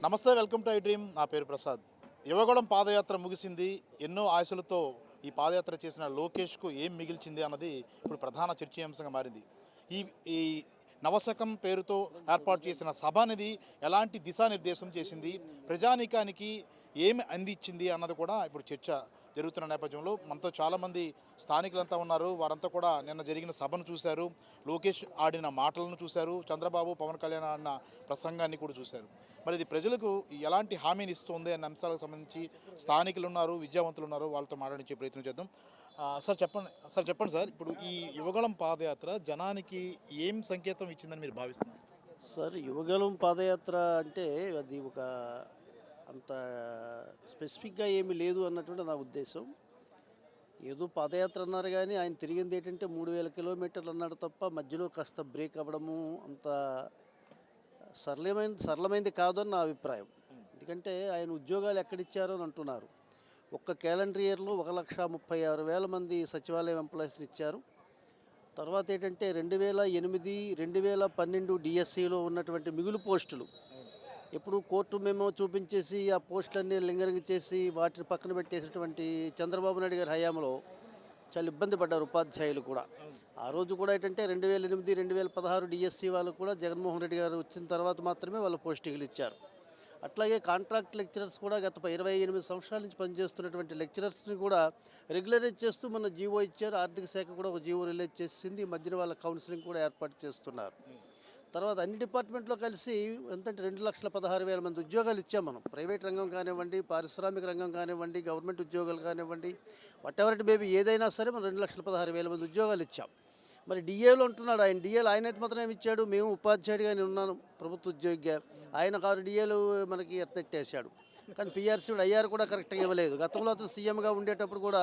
నమస్తే, welcome to I dream. నా పేరు ప్రసాద్. యువగళం పాదయాత్ర ముగిసింది. ఎన్నో ఆశలతో ఈ పాదయాత్ర చేసిన లోకేష్కు ఏం మిగిల్చింది అన్నది ఇప్పుడు ప్రధాన చర్చీయాంశంగా మారింది. ఈ ఈ నవశకం పేరుతో ఏర్పాటు చేసిన సభ అనేది ఎలాంటి దిశానిర్దేశం చేసింది, ప్రజానీకానికి ఏమి అందించింది అన్నది కూడా ఇప్పుడు చర్చ జరుగుతున్న నేపథ్యంలో మనతో చాలామంది స్థానికులంతా ఉన్నారు. వారంతా కూడా నిన్న జరిగిన సభను చూశారు, లోకేష్ ఆడిన మాటలను చూశారు, చంద్రబాబు పవన్ కళ్యాణ్ ఆడిన ప్రసంగాన్ని కూడా చూశారు. మరి ఇది ప్రజలకు ఎలాంటి హామీని ఇస్తుంది అన్న అంశాలకు సంబంధించి స్థానికులు ఉన్నారు, విద్యావంతులు ఉన్నారు, వాళ్ళతో మాట్లాడించే ప్రయత్నం చేద్దాం. సార్ చెప్పండి సార్, ఇప్పుడు ఈ యువగళం పాదయాత్ర జనానికి ఏం సంకేతం ఇచ్చిందని మీరు భావిస్తున్నారు? సార్, యువగలం పాదయాత్ర అంటే అది ఒక అంత స్పెసిఫిక్గా ఏమీ లేదు అన్నటువంటి నా ఉద్దేశం. ఏదో పాదయాత్ర అన్నారు కానీ ఆయన తిరిగింది ఏంటంటే 3000 కిలోమీటర్లు అన్నాడు తప్ప మధ్యలో కాస్త బ్రేక్ అవ్వడము అంత సరళమైంది కాదని నా అభిప్రాయం. ఎందుకంటే ఆయన ఉద్యోగాలు ఎక్కడిచ్చారో అని అంటున్నారు. ఒక్క క్యాలెండర్ ఇయర్లో 1,36,000 మంది సచివాలయం ఎంప్లాయీస్ని ఇచ్చారు. తర్వాత ఏంటంటే 2008, 2012 డిఎస్సిలో ఉన్నటువంటి మిగులు పోస్టులు ఇప్పుడు కోర్టు మెమో చూపించేసి ఆ పోస్టులన్నీ లింగరింగ్ చేసి వాటిని పక్కన పెట్టేసినటువంటి చంద్రబాబు నాయుడు గారి హయాంలో చాలా ఇబ్బంది పడ్డారు ఉపాధ్యాయులు కూడా. ఆ రోజు కూడా ఏంటంటే 2008, 2016 డిఎస్సి వాళ్ళకు కూడా జగన్మోహన్ రెడ్డి గారు వచ్చిన తర్వాత మాత్రమే వాళ్ళ పోస్టింగ్లు ఇచ్చారు. అట్లాగే కాంట్రాక్ట్ లెక్చరర్స్ కూడా గత 28 సంవత్సరాల నుంచి పనిచేస్తున్నటువంటి లెక్చరర్స్ని కూడా రెగ్యులరైజ్ చేస్తూ మన జీవో ఇచ్చారు. ఆర్థిక శాఖ కూడా ఒక జీవో రిలీజ్ చేసింది. ఈ మధ్యన వాళ్ళ కౌన్సిలింగ్ కూడా ఏర్పాటు చేస్తున్నారు. తర్వాత అన్ని డిపార్ట్మెంట్లో కలిసి ఎంతంటే 2,16,000 మంది ఉద్యోగాలు ఇచ్చాం మనం. ప్రైవేట్ రంగం కానివ్వండి, పారిశ్రామిక రంగం కానివ్వండి, గవర్నమెంట్ ఉద్యోగాలు కానివ్వండి, వాటెవర్ ఇట్ మేబీ ఏదైనా సరే మనం 2,16,000 మంది ఉద్యోగాలు ఇచ్చాం. మరి డిఏలు అంటున్నాడు ఆయన. డిఏలు ఆయనైతే మాత్రం ఏమి ఇచ్చాడు? మేము ఉపాధ్యాయుడిగా నేను ఉన్నాను ప్రభుత్వ ఉద్యోగిగా, ఆయన 6 డిఏలు మనకి ఎత్తెట్టేశాడు. కానీ పిఆర్సీ ఐఆర్ కూడా కరెక్ట్గా ఇవ్వలేదు. గతంలో అతను సీఎంగా ఉండేటప్పుడు కూడా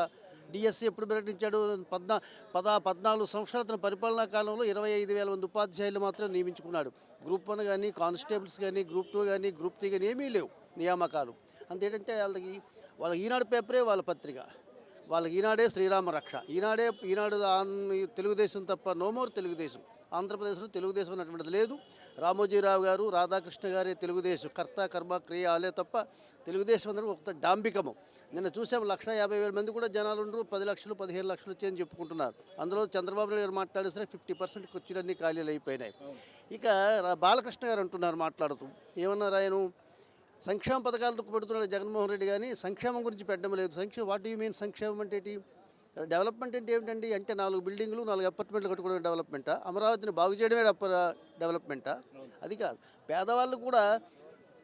డిఎస్సి ఎప్పుడు ప్రకటించాడు? 14 సంవత్సరాల తన పరిపాలనా కాలంలో 25,000 మంది ఉపాధ్యాయులు మాత్రం నియమించుకున్నాడు. గ్రూప్ 1 కానీ, కానిస్టేబుల్స్ కానీ, గ్రూప్ 2 కానీ, గ్రూప్ 3 కానీ ఏమీ లేవు నియామకాలు. అంతేంటంటే వాళ్ళ ఈనాడు పేపరే వాళ్ళ పత్రిక, వాళ్ళకి ఈనాడే శ్రీరామ రక్ష. ఈనాడు తెలుగుదేశం తప్ప నోమోర్ తెలుగుదేశం. ఆంధ్రప్రదేశ్లో తెలుగుదేశం అన్నటువంటిది లేదు. రామోజీరావు గారు, రాధాకృష్ణ గారే తెలుగుదేశం కర్త కర్మ క్రియ ఆలే తప్ప తెలుగుదేశం అందరూ ఒక డాంబికము. నిన్న చూసాం 1,50,000 మంది కూడా జనాలు ఉండరు. 10 లక్షలు 15 లక్షలు వచ్చాయని చెప్పుకుంటున్నారు. అందులో చంద్రబాబు నాయుడు గారు మాట్లాడేసరికి 50% కుర్చీలన్నీ ఖాళీలు అయిపోయినాయి. ఇక బాలకృష్ణ గారు అంటున్నారు మాట్లాడుతూ, ఏమన్నారు ఆయన? సంక్షేమ పథకాలతో పెడుతున్నాడు జగన్మోహన్ రెడ్డి కానీ సంక్షేమం గురించి పెట్టడం లేదు. వాట్ యూ మీన్ సంక్షేమం అంటే ఏంటి? డెవలప్మెంట్ అంటే ఏమిటండి? అంటే 4 బిల్డింగ్లు 4 అపార్ట్మెంట్లు కట్టుకోవడం డెవలప్మెంటా? అమరావతిని బాగు చేయడమే డెవలప్మెంటా? అది కాదు. పేదవాళ్ళు కూడా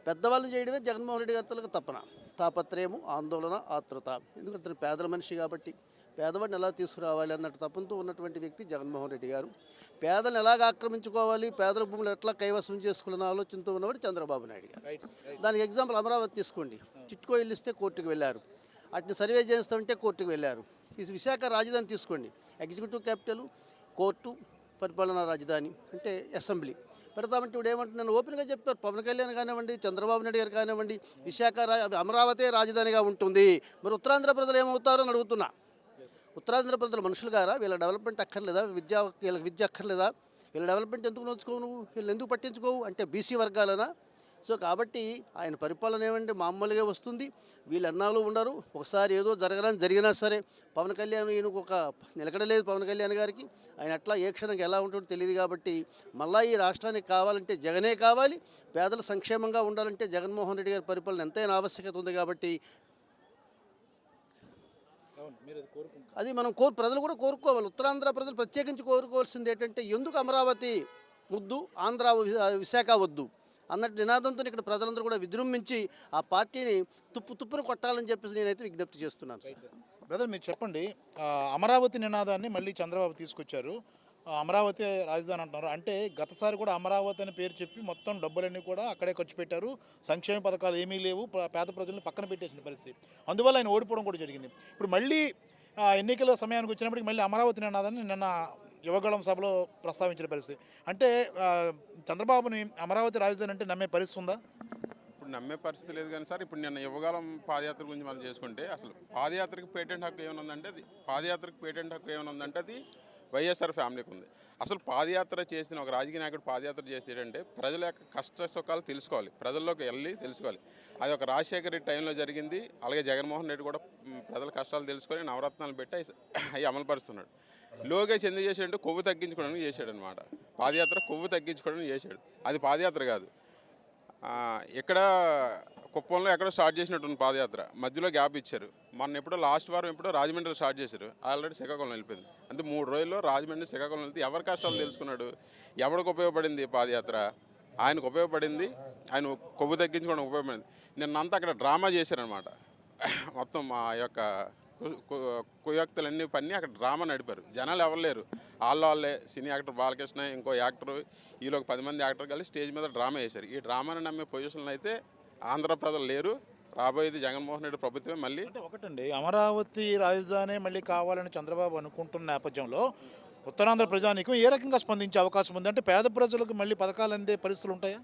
పెద్దవాళ్ళు చేయడమే జగన్మోహన్ రెడ్డి గారి తపన, తాపత్రయము, ఆందోళన, ఆతృత. ఎందుకంటే పేదల మనిషి కాబట్టి పేదవాడిని ఎలా తీసుకురావాలి అన్నట్టు తపంతో ఉన్నటువంటి వ్యక్తి జగన్మోహన్ రెడ్డి గారు. పేదలను ఎలాగ ఆక్రమించుకోవాలి, పేదల భూములు ఎట్లా కైవసం చేసుకున్న ఆలోచనతో ఉన్నవాడు చంద్రబాబు నాయుడు గారు. దానికి ఎగ్జాంపుల్ అమరావతి తీసుకోండి. చిట్కో ఇల్లు ఇస్తే కోర్టుకు వెళ్ళారు, వాటిని సర్వే చేస్తామంటే కోర్టుకు వెళ్ళారు. ఈ విశాఖ రాజధాని తీసుకోండి. ఎగ్జిక్యూటివ్ క్యాపిటల్, కోర్టు, పరిపాలనా రాజధాని అంటే అసెంబ్లీ పెడతామంటే ఇప్పుడు ఏమంటున్నాను ఓపెన్గా చెప్పారు. పవన్ కళ్యాణ్ కానివ్వండి, చంద్రబాబు నాయుడు గారు కానివ్వండి, అమరావతి రాజధానిగా ఉంటుంది. మరి ఉత్తరాంధ్ర ప్రజలు ఏమవుతారో అని అడుగుతున్నా. ఉత్తరాంధ్ర ప్రజలు మనుషులు గారా? వీళ్ళ డెవలప్మెంట్ అక్కర్లేదా? వీళ్ళకి విద్య అక్కర్లేదా? వీళ్ళ డెవలప్మెంట్ ఎందుకు నోచుకోవు నువ్వు? వీళ్ళు ఎందుకు పట్టించుకోవు? అంటే బీసీ వర్గాలనా? సో కాబట్టి ఆయన పరిపాలన ఏమంటే మామూలుగా వస్తుంది. వీళ్ళు ఎన్నాళ్ళు ఉండరు. ఒకసారి ఏదో జరిగినా సరే పవన్ కళ్యాణ్ ఈయనకు ఒక నిలకడలేదు. పవన్ కళ్యాణ్ గారికి ఆయన అట్లా ఏ క్షణంకి ఎలా ఉంటుందో తెలియదు. కాబట్టి మళ్ళీ ఈ రాష్ట్రానికి కావాలంటే జగనే కావాలి. పేదలు సంక్షేమంగా ఉండాలంటే జగన్మోహన్ రెడ్డి గారి పరిపాలన ఎంతైనా ఆవశ్యకత ఉంది. కాబట్టి అది మనం ప్రజలు కూడా కోరుకోవాలి. ఉత్తరాంధ్ర ప్రజలు ప్రత్యేకించి కోరుకోవాల్సింది ఏంటంటే ఎందుకు అమరావతి ముద్దు, ఆంధ్ర విశాఖ వద్దు అన్నట్టు నినాదంతో ఇక్కడ ప్రజలందరూ కూడా విజృంభించి ఆ పార్టీని తుప్పును కొట్టాలని చెప్పేసి నేనైతే విజ్ఞప్తి చేస్తున్నాను. బ్రదర్, మీరు చెప్పండి, అమరావతి నినాదాన్ని మళ్ళీ చంద్రబాబు తీసుకొచ్చారు. అమరావతి రాజధాని అంటున్నారు. అంటే గతసారి కూడా అమరావతి అని పేరు చెప్పి మొత్తం డబ్బులన్నీ కూడా అక్కడే ఖర్చు పెట్టారు. సంక్షేమ పథకాలు ఏమీ లేవు, పేద ప్రజలను పక్కన పెట్టేసిన పరిస్థితి. అందువల్ల ఆయన ఓడిపోవడం కూడా జరిగింది. ఇప్పుడు మళ్ళీ ఎన్నికల సమయానికి వచ్చినప్పటికి మళ్ళీ అమరావతి నినాదాన్ని నిన్న యువగళం సభలో ప్రస్తావించిన పరిస్థితి. అంటే చంద్రబాబుని అమరావతి రాజధాని అంటే నమ్మే పరిస్థితి ఉందా? ఇప్పుడు నమ్మే పరిస్థితి లేదు కానీ సార్, ఇప్పుడు నిన్న యువగళం పాదయాత్ర గురించి మనం చేసుకుంటే అసలు పాదయాత్రకు పేటెంట్ హక్కు ఏమైనా ఉందంటే అది వైఎస్ఆర్ ఫ్యామిలీకి ఉంది. అసలు పాదయాత్ర చేసిన ఒక రాజకీయ నాయకుడు పాదయాత్ర చేస్తే ఏంటంటే ప్రజల యొక్క కష్ట సుఖాలు తెలుసుకోవాలి, ప్రజల్లోకి వెళ్ళి తెలుసుకోవాలి. అది ఒక రాజశేఖర రెడ్డి టైంలో జరిగింది. అలాగే జగన్మోహన్ రెడ్డి కూడా ప్రజల కష్టాలు తెలుసుకొని నవరత్నాలు పెట్టి అవి అమలుపరుస్తున్నాడు. లోకేష్ ఎందుకు చేశాడంటే కొవ్వు తగ్గించుకోవడానికి చేశాడు అనమాట. పాదయాత్ర కొవ్వు తగ్గించుకోవడానికి చేశాడు. అది పాదయాత్ర కాదు. ఇక్కడ కుప్పంలో ఎక్కడో స్టార్ట్ చేసినట్టుంది పాదయాత్ర, మధ్యలో గ్యాప్ ఇచ్చారు. మొన్న ఎప్పుడో లాస్ట్ వారం ఎప్పుడో రాజమండ్రిలో స్టార్ట్ చేశారు, ఆల్రెడీ శ్రీకాకుళం వెళ్ళిపోయింది. అంటే 3 రోజుల్లో రాజమండ్రి శ్రీకాకుళం వెళ్తే ఎవరి కష్టాలు తెలుసుకున్నాడు, ఎవరికి ఉపయోగపడింది పాదయాత్ర? ఆయనకు ఉపయోగపడింది, ఆయన కొవ్వు తగ్గించుకోవడానికి ఉపయోగపడింది. నిన్నంతా అక్కడ డ్రామా చేశారనమాట. మొత్తం మా యొక్క కుయోక్తులన్నీ పని అక్కడ డ్రామా నడిపారు. జనాలు ఎవరు లేరు, వాళ్ళే సినీ యాక్టర్ బాలకృష్ణ, ఇంకో యాక్టర్, వీళ్ళు ఒక 10 మంది యాక్టర్ కలిసి స్టేజ్ మీద డ్రామా వేశారు. ఈ డ్రామాని నమ్మే పొజిషన్లో అయితే ఆంధ్ర ప్రజలు లేరు. రాబోయేది జగన్మోహన్ రెడ్డి ప్రభుత్వమే. మళ్ళీ ఒకటండి, అమరావతి రాజధాని మళ్ళీ కావాలని చంద్రబాబు అనుకుంటున్న నేపథ్యంలో ఉత్తరాంధ్ర ప్రజానీకం ఏ రకంగా స్పందించే అవకాశం ఉంది? అంటే పేద ప్రజలకు మళ్ళీ పథకాలు అందే పరిస్థితులు ఉంటాయా?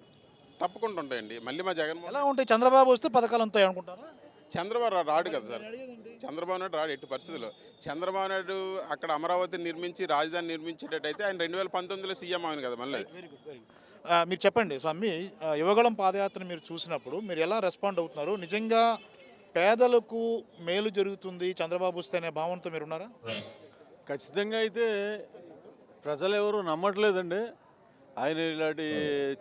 తప్పకుండా ఉంటాయండి. మళ్ళీ మా జగన్మోహన్ ఎలా ఉంటాయి? చంద్రబాబు వస్తే పథకాలు ఉంటాయి అనుకుంటారా? చంద్రబాబు రాడు కదా సార్. చంద్రబాబు నాయుడు రాడు ఎట్టి పరిస్థితుల్లో. చంద్రబాబు నాయుడు అక్కడ అమరావతి నిర్మించి రాజధాని నిర్మించేటట్టయితే ఆయన 2019లో సీఎం అయింది కదా మళ్ళీ. మీరు చెప్పండి స్వామి, యువగళం పాదయాత్ర మీరు చూసినప్పుడు మీరు ఎలా రెస్పాండ్ అవుతున్నారు? నిజంగా పేదలకు మేలు జరుగుతుంది చంద్రబాబు వస్తే అనే భావంతో మీరు ఉన్నారా? ఖచ్చితంగా అయితే ప్రజలు ఎవరు నమ్మట్లేదండి. ఆయన ఇలాంటి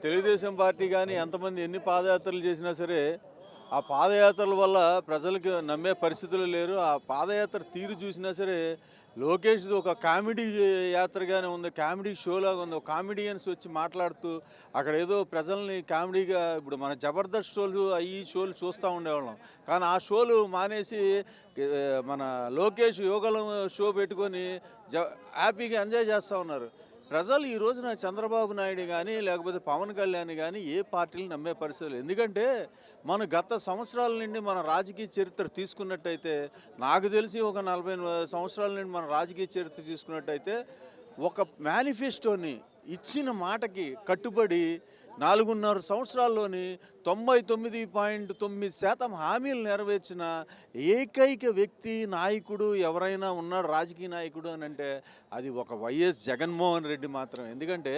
తెలుగుదేశం పార్టీ కానీ ఎంతమంది ఎన్ని పాదయాత్రలు చేసినా సరే ఆ పాదయాత్రల వల్ల ప్రజలకు నమ్మే పరిస్థితులు లేరు. ఆ పాదయాత్ర తీరు చూసినా సరే లోకేష్ది ఒక కామెడీ యాత్రగానే ఉంది, కామెడీ షోలాగా ఉంది. కామెడియన్స్ వచ్చి మాట్లాడుతూ అక్కడ ఏదో ప్రజల్ని కామెడీగా, ఇప్పుడు మన జబర్దస్త్ షోలు ఈ షోలు చూస్తూ ఉండేవాళ్ళం. కానీ ఆ షోలు మానేసి మన లోకేష్ యోగలం షో పెట్టుకొని హ్యాపీగా ఎంజాయ్ చేస్తూ ఉన్నారు. ప్రజలు ఈ రోజున చంద్రబాబు నాయుడు కానీ లేకపోతే పవన్ కళ్యాణ్ కానీ ఏ పార్టీలు నమ్మే పరిస్థితులు. ఎందుకంటే మన గత సంవత్సరాల నుండి మన రాజకీయ చరిత్ర తీసుకున్నట్టయితే, నాకు తెలిసి ఒక 40 సంవత్సరాల నుండి మన రాజకీయ చరిత్ర తీసుకున్నట్టయితే ఒక మేనిఫెస్టోని ఇచ్చిన మాటకి కట్టుబడి 4.5 సంవత్సరాల్లోని 99.9% హామీలు నెరవేర్చిన ఏకైక వ్యక్తి, నాయకుడు ఎవరైనా ఉన్నాడు రాజకీయ నాయకుడు అని అంటే అది ఒక వైఎస్ జగన్మోహన్ రెడ్డి మాత్రమే. ఎందుకంటే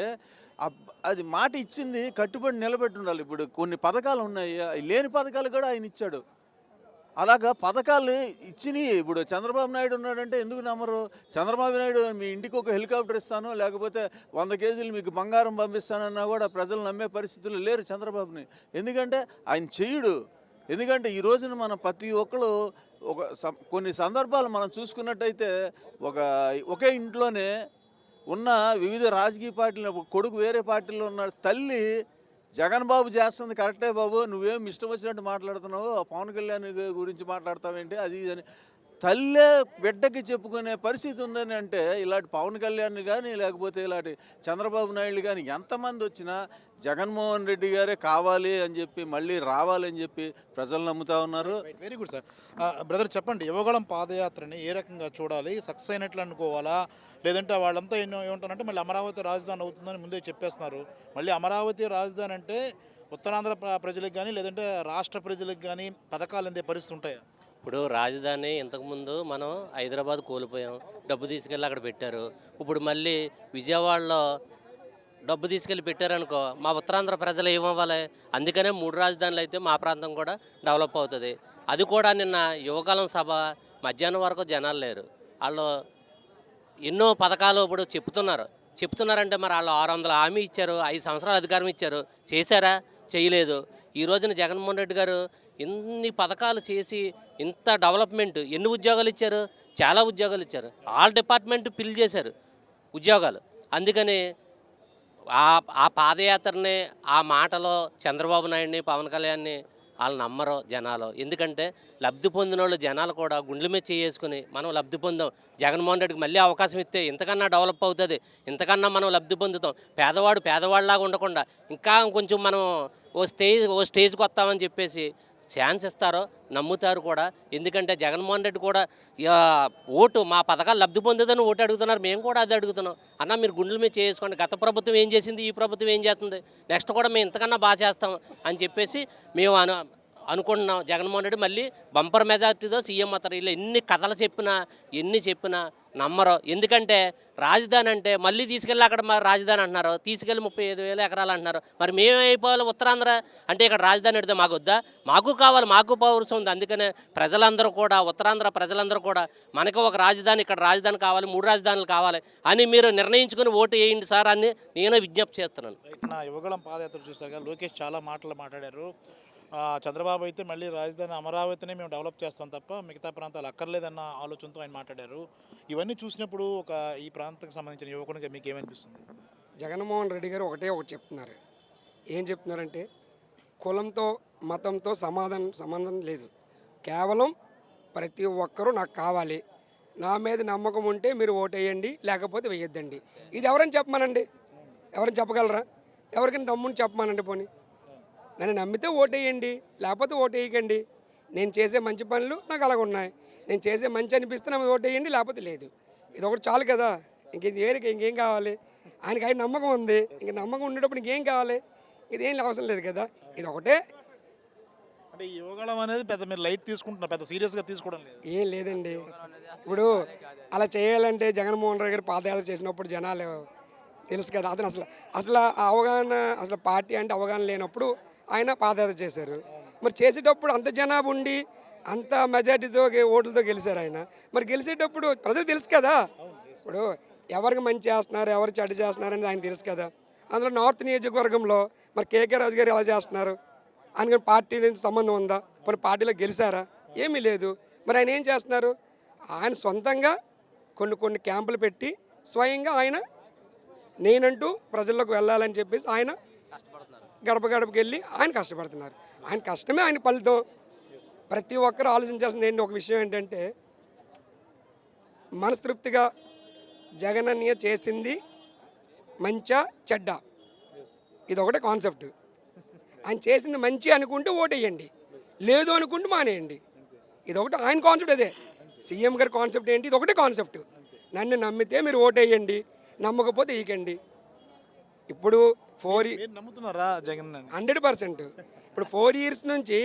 అది మాట ఇచ్చింది కట్టుబడి నిలబెట్టి ఉండాలి. ఇప్పుడు కొన్ని పథకాలు ఉన్నాయి, లేని పథకాలు కూడా ఆయన ఇచ్చాడు. అలాగా పథకాలు ఇచ్చినాయి. ఇప్పుడు చంద్రబాబు నాయుడు ఉన్నాడంటే ఎందుకు నమ్మరు? చంద్రబాబు నాయుడు మీ ఇంటికి ఒక హెలికాప్టర్ ఇస్తాను, లేకపోతే 100 కేజీలు మీకు బంగారం పంపిస్తానన్నా కూడా ప్రజలు నమ్మే పరిస్థితులు లేరు చంద్రబాబుని. ఎందుకంటే ఆయన చెయ్యడు. ఎందుకంటే ఈ రోజున మనం ప్రతి ఒక్కరు కొన్ని సందర్భాలు మనం చూసుకున్నట్టయితే ఒకే ఇంట్లోనే ఉన్న వివిధ రాజకీయ పార్టీలు, కొడుకు వేరే పార్టీలో ఉన్న తల్లి జగన్ బాబు చేస్తుంది కరెక్టే బాబు, నువ్వేం ఇష్టం వచ్చినట్టు మాట్లాడుతున్నావు, పవన్ కళ్యాణ్ గురించి మాట్లాడతావేంటి అది అని తల్లే బిడ్డకి చెప్పుకునే పరిస్థితి ఉందని అంటే, ఇలాంటి పవన్ కళ్యాణ్ కానీ లేకపోతే ఇలాంటి చంద్రబాబు నాయుడు కానీ ఎంతమంది వచ్చినా జగన్మోహన్ రెడ్డి గారే కావాలి అని చెప్పి మళ్ళీ రావాలని చెప్పి ప్రజలు నమ్ముతా ఉన్నారు. Very good sir. బ్రదర్ చెప్పండి, యువగళం పాదయాత్రని ఏ రకంగా చూడాలి? సక్సెస్ అయినట్లు అనుకోవాలా, లేదంటే వాళ్ళంతా ఏమంటారంటే మళ్ళీ అమరావతి రాజధాని అవుతుందని ముందే చెప్పేస్తున్నారు. మళ్ళీ అమరావతి రాజధాని అంటే ఉత్తరాంధ్ర ప్రజలకు కానీ లేదంటే రాష్ట్ర ప్రజలకు కానీ పథకాలు అందే పరిస్థితి ఉంటాయా? ఇప్పుడు రాజధాని ఇంతకుముందు మనం హైదరాబాద్ కోల్పోయాం, డబ్బు తీసుకెళ్ళి అక్కడ పెట్టారు. ఇప్పుడు మళ్ళీ విజయవాడలో డబ్బు తీసుకెళ్ళి పెట్టారనుకో, మా ఉత్తరాంధ్ర ప్రజలు ఏమవ్వాలి? అందుకనే 3 రాజధానులు అయితే మా ప్రాంతం కూడా డెవలప్ అవుతుంది. అది కూడా నిన్న యువకాలం సభ మధ్యాహ్నం వరకు జనాలు లేరు. వాళ్ళు ఎన్నో పథకాలు ఇప్పుడు చెప్తున్నారంటే మరి వాళ్ళు 600 హామీ ఇచ్చారు, 5 సంవత్సరాలు అధికారం ఇచ్చారు, చేశారా? చేయలేదు. ఈ రోజున జగన్మోహన్ రెడ్డి గారు ఇన్ని పథకాలు చేసి ఇంత డెవలప్మెంట్, ఎన్ని ఉద్యోగాలు ఇచ్చారు? చాలా ఉద్యోగాలు ఇచ్చారు. ఆల్ డిపార్ట్మెంట్ ఫిల్ చేశారు ఉద్యోగాలు. అందుకని ఆ పాదయాత్రని, ఆ మాటలో చంద్రబాబు నాయుడిని, పవన్ కళ్యాణ్ని వాళ్ళు నమ్మరు జనాలు. ఎందుకంటే లబ్ధి పొందిన వాళ్ళు జనాలు కూడా గుండెల మీద చేసుకుని మనం లబ్ధి పొందాం, జగన్మోహన్ రెడ్డికి మళ్ళీ అవకాశం ఇస్తే ఇంతకన్నా డెవలప్ అవుతుంది, ఇంతకన్నా మనం లబ్ధి పొందుతాం, పేదవాడిలాగా ఉండకుండా ఇంకా కొంచెం మనం ఓ స్టేజ్కి వస్తామని చెప్పేసి ఛాన్స్ ఇస్తారో నమ్ముతారు కూడా. ఎందుకంటే జగన్మోహన్ రెడ్డి కూడా ఓటు మా పథకాలు లబ్ధి పొందుదని ఓటు అడుగుతున్నారు. మేము కూడా అది అడుగుతున్నాం. అన్న మీరు గుండెల మీద చేసుకోండి, గత ప్రభుత్వం ఏం చేసింది, ఈ ప్రభుత్వం ఏం చేస్తుంది, నెక్స్ట్ కూడా మేము ఇంతకన్నా బాగా చేస్తాం అని చెప్పేసి మేము అనుకుంటున్నాం. జగన్మోహన్ రెడ్డి మళ్ళీ బంపర్ మెజార్టీతో సీఎం అవుతారు. వీళ్ళు ఎన్ని చెప్పినా నమ్మరు. ఎందుకంటే రాజధాని అంటే మళ్ళీ తీసుకెళ్ళి అక్కడ మరి రాజధాని అంటున్నారు, తీసుకెళ్ళి 35,000 ఎకరాలు అంటున్నారు. మరి మేమైపోవాలి ఉత్తరాంధ్ర అంటే ఇక్కడ రాజధాని పెడితే మాకు వద్దా? మాకు కావాలి, మాకు పౌరుషం ఉంది. అందుకనే ప్రజలందరూ కూడా, ఉత్తరాంధ్ర ప్రజలందరూ కూడా మనకు ఒక రాజధాని, ఇక్కడ రాజధాని కావాలి, 3 రాజధానులు కావాలి అని మీరు నిర్ణయించుకుని ఓటు వేయండి సార్ అని నేను విజ్ఞప్తి చేస్తున్నాను. నా యువగళం పాదయాత్ర చూసాక లోకేష్ చాలా మాటలు మాట్లాడారు. చంద్రబాబు అయితే మళ్ళీ రాజధాని అమరావతిని మేము డెవలప్ చేస్తాం తప్ప మిగతా ప్రాంతాలు అక్కర్లేదన్న ఆలోచనతో ఆయన మాట్లాడారు. ఇవన్నీ చూసినప్పుడు ఈ ప్రాంతానికి సంబంధించిన యువకునిగా మీకు ఏమనిపిస్తుంది? జగన్మోహన్ రెడ్డి గారు ఒకటి చెప్తున్నారు. ఏం చెప్తున్నారంటే కులంతో మతంతో సంబంధం లేదు, కేవలం ప్రతి ఒక్కరూ నాకు కావాలి, నా మీద నమ్మకం ఉంటే మీరు ఓటేయండి, లేకపోతే వేయొద్దండి. ఇది ఎవరైనా చెప్పమానండి, ఎవరైనా చెప్పగలరా? ఎవరికైనా దమ్ముని చెప్పమానండి. పోనీ నన్ను నమ్మితే ఓటేయండి, లేకపోతే ఓటేయకండి. నేను చేసే మంచి పనులు నాకు అలాగ ఉన్నాయి, నేను చేసే మంచి అనిపిస్తే నాకు ఓటేయండి, లేకపోతే లేదు. ఇది ఒకటి చాలు కదా, ఇంకేం కావాలి? ఆయన నమ్మకం ఉంది, ఇంక నమ్మకం ఉండేటప్పుడు ఇంకేం కావాలి? ఇదేం అవసరం లేదు కదా, ఇది ఒకటే. అంటే ఈ యువగళం అనేది పెద్ద మీరు లైట్ తీసుకుంటున్నారు, పెద్ద సీరియస్గా తీసుకోవడం లేదు. ఏం లేదండి. ఇప్పుడు అలా చేయాలంటే జగన్మోహన్ రెడ్డి గారు పాదయాత్ర చేసినప్పుడు జనాలు తెలుసు కదా, అతను అసలు ఆ అవగాహన, అసలు పార్టీ అంటే అవగాహన లేనప్పుడు ఆయన పాదయాత్ర చేశారు. మరి చేసేటప్పుడు అంత జనాభా ఉండి అంత మెజార్టీతో ఓట్లతో గెలిచారు ఆయన. మరి గెలిచేటప్పుడు ప్రజలు తెలుసు కదా, ఇప్పుడు ఎవరికి మంచి చేస్తున్నారు, ఎవరు చెడ్డ చేస్తున్నారు అనేది ఆయన తెలుసు కదా. అందులో నార్త్ నియోజకవర్గంలో మరి కేకే రాజు గారు ఎలా చేస్తున్నారు? ఆయన పార్టీ నుంచి సంబంధం ఉందా? మరి పార్టీలో గెలిచారా? ఏమీ లేదు. మరి ఆయన ఏం చేస్తున్నారు? ఆయన సొంతంగా కొన్ని క్యాంపులు పెట్టి స్వయంగా ఆయన నేనంటూ ప్రజల్లోకి వెళ్ళాలని చెప్పేసి ఆయన గడప గడపకి వెళ్ళి ఆయన కష్టపడుతున్నారు. ఆయన కష్టమే ఆయన ఫలితం. ప్రతి ఒక్కరు ఆలోచించాల్సింది ఏంటి, ఒక విషయం ఏంటంటే మనస్తృప్తిగా జగనన్నయ్య చేసింది మంచా చెడ్డ, ఇది ఒకటే కాన్సెప్ట్. ఆయన చేసింది మంచి అనుకుంటే ఓటేయండి, లేదు అనుకుంటే మానేయండి. ఇది ఒకటి ఆయన కాన్సెప్ట్. అదే సీఎం గారి కాన్సెప్ట్ ఏంటి, ఇది ఒకటే కాన్సెప్ట్. నన్ను నమ్మితే మీరు ఓటేయండి, నమ్మకపోతే ఈకండి. ఇప్పుడు నమ్ముతున్నారా జగన్? 100%. ఇప్పుడు 4 years నుంచి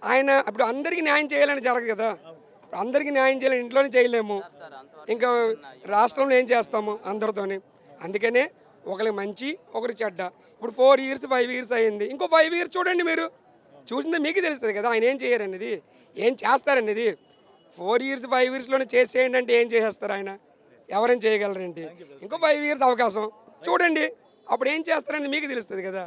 ఆయన ఇప్పుడు అందరికీ న్యాయం చేయాలని జరగదు కదా. అందరికీ న్యాయం చేయాలని ఇంట్లోనే చేయలేము, ఇంకా రాష్ట్రంలో ఏం చేస్తాము అందరితోని. అందుకనే ఒకరికి మంచి ఒకరికి చెడ్డ. ఇప్పుడు 4 years 5 years అయింది, ఇంకో 5 years చూడండి. మీరు చూసిందే మీకు తెలుస్తుంది కదా ఆయన ఏం చేయరనేది, ఏం చేస్తారనేది. 4 years 5 yearsలోనే చేసేయండి అంటే ఏం చేసేస్తారు ఆయన? ఎవరైనా చేయగలరేంటి? ఇంకో 5 years అవకాశం చూడండి, అప్పుడు ఏం చేస్తారని మీకు తెలుస్తుంది కదా.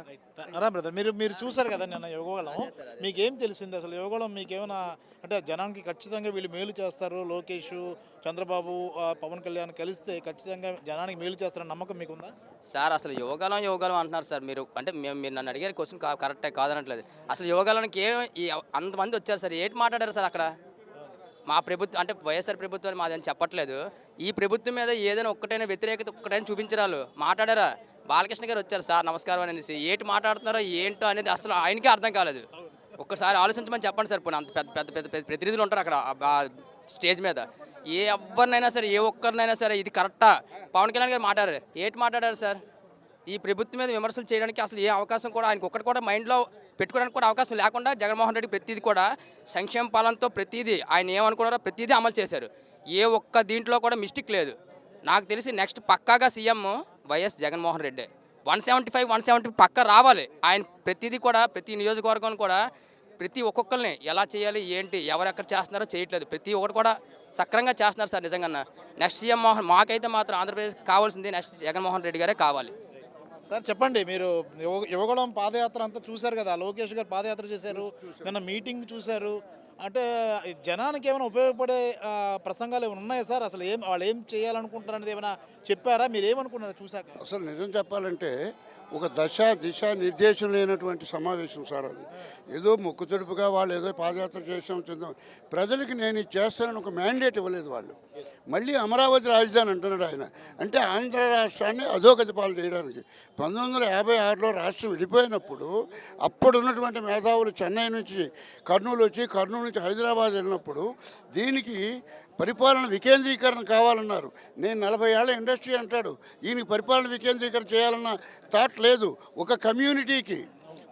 బ్రదర్, మీరు చూసారు కదా నిన్న యువగళం, మీకేం తెలిసింది అసలు? యువగళం మీకేమైనా అంటే జనానికి ఖచ్చితంగా వీళ్ళు మేలు చేస్తారు, లోకేష్, చంద్రబాబు, పవన్ కళ్యాణ్ కలిస్తే ఖచ్చితంగా జనానికి మేలు చేస్తారని నమ్మకం మీకుందా? సార్ అసలు యువగలం అంటున్నారు సార్ మీరు. అంటే మీరు నన్ను అడిగారు క్వశ్చన్ కరెక్టే కాదనట్లేదు. అసలు యువగలానికి అంతమంది వచ్చారు సార్, ఏంటి మాట్లాడారు సార్ అక్కడ? మా ప్రభుత్వం అంటే వైఎస్ఆర్ ప్రభుత్వాన్ని మాదని చెప్పట్లేదు. ఈ ప్రభుత్వం మీద ఏదైనా ఒక్కటైనా వ్యతిరేకత ఒక్కటైనా చూపించరాలు మాట్లాడారా? బాలకృష్ణ గారు వచ్చారు సార్ నమస్కారం అనేసి, ఏంటి మాట్లాడుతున్నారో ఏంటో అనేది అసలు ఆయనకే అర్థం కాలేదు. ఒక్కసారి ఆలోచించమని చెప్పండి సార్. పోనీ అంత పెద్ద పెద్ద పెద్ద పెద్ద ప్రతినిధులు ఉంటారు అక్కడ స్టేజ్ మీద, ఎవరినైనా సరే ఏ ఒక్కరినైనా సరే ఇది కరెక్టా? పవన్ కళ్యాణ్ గారు మాట్లాడారు, ఏంటి మాట్లాడారు సార్? ఈ ప్రభుత్వం మీద విమర్శలు చేయడానికి అసలు ఏ అవకాశం కూడా ఆయనకు ఒక్కటి కూడా మైండ్లో పెట్టుకోవడానికి కూడా అవకాశం లేకుండా జగన్మోహన్ రెడ్డి ప్రతిదీ కూడా సంక్షేమ పాలనతో ప్రతిదీ ఆయన ఏమనుకున్నారో ప్రతిదీ అమలు చేశారు. ఏ ఒక్క దీంట్లో కూడా మిస్టేక్ లేదు. నాకు తెలిసి నెక్స్ట్ పక్కాగా సీఎం వైఎస్ జగన్మోహన్ రెడ్డి. 175 పక్కా రావాలి. ఆయన ప్రతిదీ కూడా ప్రతి నియోజకవర్గం కూడా ప్రతి ఒక్కొక్కరిని ఎలా చేయాలి ఏంటి ఎవరు ఎక్కడ చేస్తున్నారో చేయట్లేదు, ప్రతి ఒక్కటి కూడా సక్రంగా చేస్తున్నారు సార్. నిజంగా నెక్స్ట్ సీఎం మాకైతే మాత్రం ఆంధ్రప్రదేశ్కి కావాల్సింది నెక్స్ట్ జగన్మోహన్ రెడ్డి గారే కావాలి. సార్ చెప్పండి, మీరు యువగళం పాదయాత్ర అంతా చూశారు కదా, లోకేష్ గారు పాదయాత్ర చేశారు, నిన్న మీటింగ్ చూశారు. అంటే జనానికి ఏమైనా ఉపయోగపడే ప్రసంగాలు ఏమైనా ఉన్నాయా సార్? అసలు వాళ్ళు ఏం చేయాలనుకుంటారు అనేది ఏమైనా చెప్పారా? మీరు ఏమనుకున్నారు చూశాక? అసలు నిజం చెప్పాలంటే ఒక దశ దిశ నిర్దేశం లేనటువంటి సమావేశం సార్ అది. ఏదో మొక్కుతుడుపుగా వాళ్ళు ఏదో పాదయాత్ర చేసాం చెందాం, ప్రజలకి నేను ఇది చేస్తానని ఒక మ్యాండేట్ ఇవ్వలేదు వాళ్ళు. మళ్ళీ అమరావతి రాజధాని అంటున్నాడు ఆయన. అంటే ఆంధ్ర రాష్ట్రాన్ని అధోగతి పాలు చేయడానికి 1956లో రాష్ట్రం విడిపోయినప్పుడు అప్పుడున్నటువంటి మేధావులు చెన్నై నుంచి కర్నూలు వచ్చి, కర్నూలు నుంచి హైదరాబాద్ వెళ్ళినప్పుడు దీనికి పరిపాలన వికేంద్రీకరణ కావాలన్నారు. నేను 40 ఏళ్ల ఇండస్ట్రీ అంటాడు, ఈయనకి పరిపాలన వికేంద్రీకరణ చేయాలన్న థాట్ లేదు. ఒక కమ్యూనిటీకి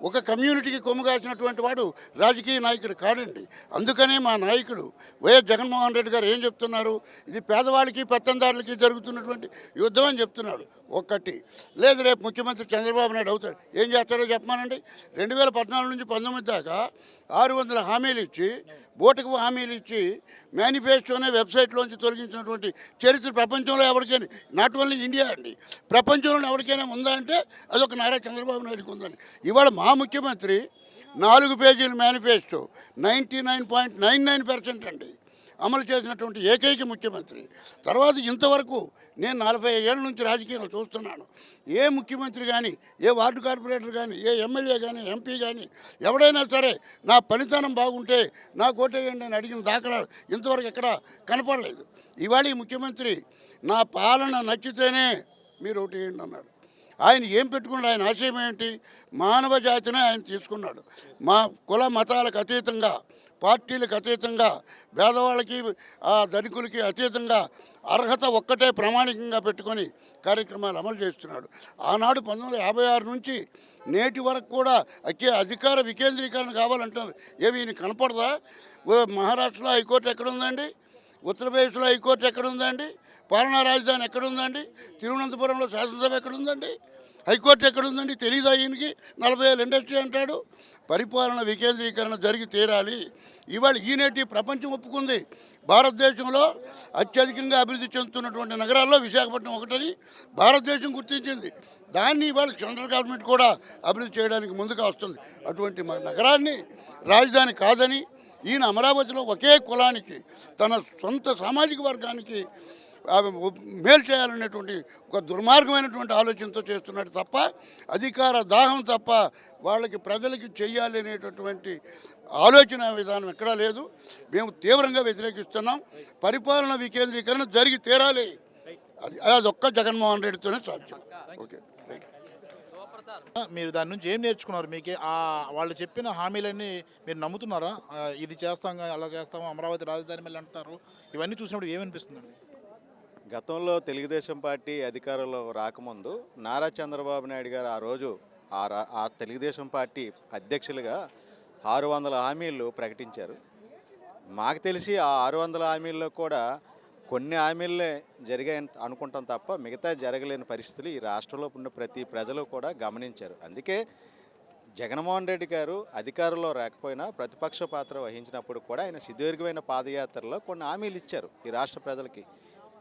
ఒక కమ్యూనిటీకి కొమ్ము కాసినటువంటి వాడు రాజకీయ నాయకుడు కాడండి. అందుకనే మా నాయకుడు వైఎస్ జగన్మోహన్ రెడ్డి గారు ఏం చెప్తున్నారు, ఇది పేదవాళ్ళకి పెత్తందారులకి జరుగుతున్నటువంటి యుద్ధం అని చెప్తున్నాడు. ఒక్కటి లేదు, రేపు ముఖ్యమంత్రి చంద్రబాబు నాయుడు అవుతాడు, ఏం చేస్తాడో చెప్పమానండి. 2014 నుంచి 19 దాకా 600 హామీలు ఇచ్చి, బూటకు హామీలు ఇచ్చి మేనిఫెస్టోనే వెబ్సైట్లోంచి తొలగించినటువంటి చరిత్ర ప్రపంచంలో ఎవరికైనా, నాట్ ఓన్లీ ఇండియా అండి, ప్రపంచంలో ఎవరికైనా ఉందా అంటే అదొక నారా చంద్రబాబు నాయుడుకి ఉందండి. ఇవాళ మా ముఖ్యమంత్రి 4 పేజీల మేనిఫెస్టో 99.99% అండి అమలు చేసినటువంటి ఏకైక ముఖ్యమంత్రి. తర్వాత ఇంతవరకు నేను 45 ఏళ్ళ నుంచి రాజకీయాలు చూస్తున్నాను. ఏ ముఖ్యమంత్రి కానీ, ఏ వార్డు కార్పొరేటర్ కానీ, ఏ ఎమ్మెల్యే కానీ, ఎంపీ కానీ ఎవడైనా సరే నా పనితనం బాగుంటే నా కోటేయండి అని అడిగిన దాఖలాలు ఇంతవరకు ఎక్కడ కనపడలేదు. ఇవాళ ఈ ముఖ్యమంత్రి నా పాలన నచ్చితేనే మీరు ఓటు వేయండి అన్నాడు. ఆయన ఏం పెట్టుకున్నాడు, ఆయన ఆశయం ఏంటి, మానవ జాతినే ఆయన తీసుకున్నాడు. మా కుల మతాలకు అతీతంగా, పార్టీలకు అతీతంగా, పేదవాళ్ళకి ధనికులకి అతీతంగా అర్హత ఒక్కటే ప్రమాణికంగా పెట్టుకొని కార్యక్రమాలు అమలు చేస్తున్నాడు. ఆనాడు 1956 నుంచి నేటి వరకు కూడా అధికార వికేంద్రీకరణ కావాలంటున్నారు. ఏవి ఈయన కనపడదా? మహారాష్ట్రలో హైకోర్టు ఎక్కడుందండి? ఉత్తరప్రదేశ్లో హైకోర్టు ఎక్కడుందండి? పాలనా రాజధాని ఎక్కడుందండి? తిరువనంతపురంలో శాసనసభ ఎక్కడుందండి? హైకోర్టు ఎక్కడుందండి? తెలీదా ఈయనకి? 40 ఏళ్ళ ఇండస్ట్రీ అంటాడు. పరిపాలన వికేంద్రీకరణ జరిగి తీరాలి. ఇవాళ ఈనేటి ప్రపంచం ఒప్పుకుంది. భారతదేశంలో అత్యధికంగా అభివృద్ధి చెందుతున్నటువంటి నగరాల్లో విశాఖపట్నం ఒకటని భారతదేశం గుర్తించింది. దాన్ని ఇవాళ సెంట్రల్ గవర్నమెంట్ కూడా అభివృద్ధి చేయడానికి ముందుకు వస్తుంది. అటువంటి మా నగరాన్ని రాజధాని కాదని ఈయన అమరావతిలో ఒకే కులానికి, తన సొంత సామాజిక వర్గానికి మేలు చేయాలనేటువంటి ఒక దుర్మార్గమైనటువంటి ఆలోచనతో చేస్తున్నాడు తప్ప, అధికార దాహం తప్ప వాళ్ళకి ప్రజలకి చెయ్యాలి అనేటటువంటి ఆలోచన విధానం ఎక్కడా లేదు. మేము తీవ్రంగా వ్యతిరేకిస్తున్నాం. పరిపాలన వికేంద్రీకరణ జరిగి తీరాలి. అదొక్క జగన్మోహన్ రెడ్డితోనే సాధ్యం. ఓకే, మీరు దాని నుంచి ఏం నేర్చుకున్నారు? మీకే వాళ్ళు చెప్పిన హామీలన్నీ మీరు నమ్ముతున్నారా? ఇది చేస్తాం, అలా చేస్తాము, అమరావతి రాజధాని మళ్ళీ అంటున్నారు. ఇవన్నీ చూసినప్పుడు ఏమనిపిస్తుంది? గతంలో తెలుగుదేశం పార్టీ అధికారంలో రాకముందు నారా చంద్రబాబు నాయుడు గారు ఆ రోజు ఆ తెలుగుదేశం పార్టీ అధ్యక్షులుగా 600 హామీలు ప్రకటించారు. మాకు తెలిసి ఆ 600 హామీల్లో కూడా కొన్ని హామీలే జరిగాయని అనుకుంటాం తప్ప మిగతా జరగలేని పరిస్థితులు ఈ రాష్ట్రంలో ఉన్న ప్రతి ప్రజలు కూడా గమనించారు. అందుకే జగన్మోహన్ రెడ్డి గారు అధికారంలో రాకపోయినా ప్రతిపక్ష పాత్ర వహించినప్పుడు కూడా ఆయన సుదీర్ఘమైన పాదయాత్రలో కొన్ని హామీలు ఇచ్చారు ఈ రాష్ట్ర ప్రజలకి.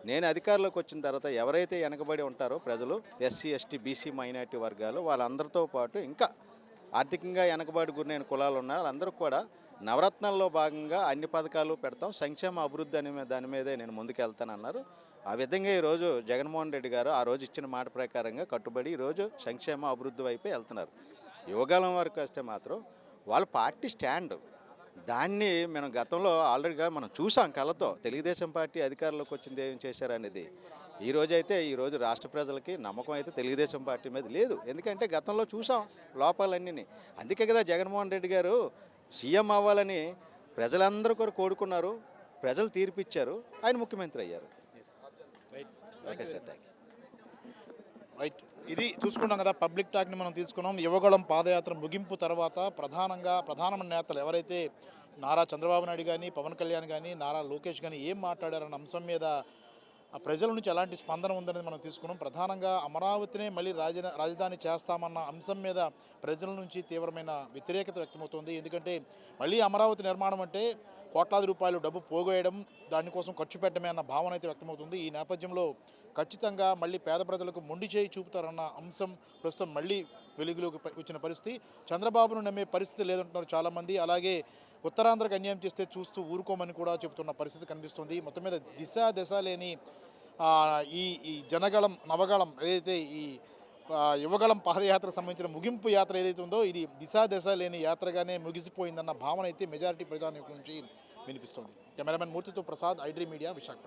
నేను అధికారంలోకి వచ్చిన తర్వాత ఎవరైతే వెనకబడి ఉంటారో ప్రజలు, ఎస్సీ, ఎస్టీ, బీసీ, మైనారిటీ వర్గాలు, వాళ్ళందరితో పాటు ఇంకా ఆర్థికంగా వెనకబడి గురైన కులాలు ఉన్నారు, వాళ్ళందరూ కూడా నవరత్నాల్లో భాగంగా అన్ని పథకాలు పెడతాం, సంక్షేమ అభివృద్ధి అనే దాని మీదే నేను ముందుకెళ్తానన్నారు. ఆ విధంగా ఈరోజు జగన్మోహన్ రెడ్డి గారు ఆ రోజు ఇచ్చిన మాట ప్రకారంగా కట్టుబడి ఈరోజు సంక్షేమ అభివృద్ధి వైపే వెళ్తున్నారు. యువకాలం వరకు వస్తే మాత్రం వాళ్ళ పార్టీ స్టాండ్, దాన్ని మనం గతంలో ఆల్రెడీగా మనం చూసాం కళ్ళతో. తెలుగుదేశం పార్టీ అధికారంలోకి వచ్చింది ఏం చేశారనేది ఈరోజు రాష్ట్ర ప్రజలకి నమ్మకం అయితే తెలుగుదేశం పార్టీ మీద లేదు. ఎందుకంటే గతంలో చూసాం లోపాలన్నీ. అందుకే కదా జగన్మోహన్ రెడ్డి గారు సీఎం అవ్వాలని ప్రజలందరూ కూడా కోరుకున్నారు, ప్రజలు తీర్పిచ్చారు, ఆయన ముఖ్యమంత్రి అయ్యారు. Okay sir, thank you. Right, ఇది చూసుకున్నాం కదా, పబ్లిక్ టాక్ని మనం తీసుకున్నాం. యువగళం పాదయాత్ర ముగింపు తర్వాత ప్రధానమైన నేతలు ఎవరైతే నారా చంద్రబాబు నాయుడు కానీ, పవన్ కళ్యాణ్ కానీ, నారా లోకేష్ కానీ ఏం మాట్లాడారన్న అంశం మీద ఆ ప్రజల నుంచి ఎలాంటి స్పందన ఉందనేది మనం తీసుకున్నాం. ప్రధానంగా అమరావతినే మళ్ళీ రాజధాని చేస్తామన్న అంశం మీద ప్రజల నుంచి తీవ్రమైన వ్యతిరేకత వ్యక్తమవుతుంది. ఎందుకంటే మళ్ళీ అమరావతి నిర్మాణం అంటే కోట్లాది రూపాయలు డబ్బు పోగేయడం, దానికోసం ఖర్చు పెట్టడమే అన్న భావన అయితే వ్యక్తమవుతుంది. ఈ నేపథ్యంలో ఖచ్చితంగా మళ్ళీ పేద ప్రజలకు మొండి చేయి చూపుతారన్న అంశం ప్రస్తుతం మళ్ళీ వెలుగులోకి వచ్చిన పరిస్థితి. చంద్రబాబును నమ్మే పరిస్థితి లేదంటున్నారు చాలామంది. అలాగే ఉత్తరాంధ్రకు అన్యాయం చేస్తే చూస్తూ ఊరుకోమని కూడా చెబుతున్న పరిస్థితి కనిపిస్తుంది. మొత్తం మీద దశ లేని ఈ జనగళం నవగళం ఏదైతే ఈ యువగళం పాదయాత్రకు సంబంధించిన ముగింపు యాత్ర ఏదైతే ఉందో ఇది దశ లేని యాత్రగానే ముగిసిపోయిందన్న భావన అయితే మెజారిటీ ప్రజానీకం నుంచి వినిపిస్తుంది. కెమెరామెన్ మూర్తితో ప్రసాద్, ఐడ్రీ మీడియా, విశాఖపట్నం.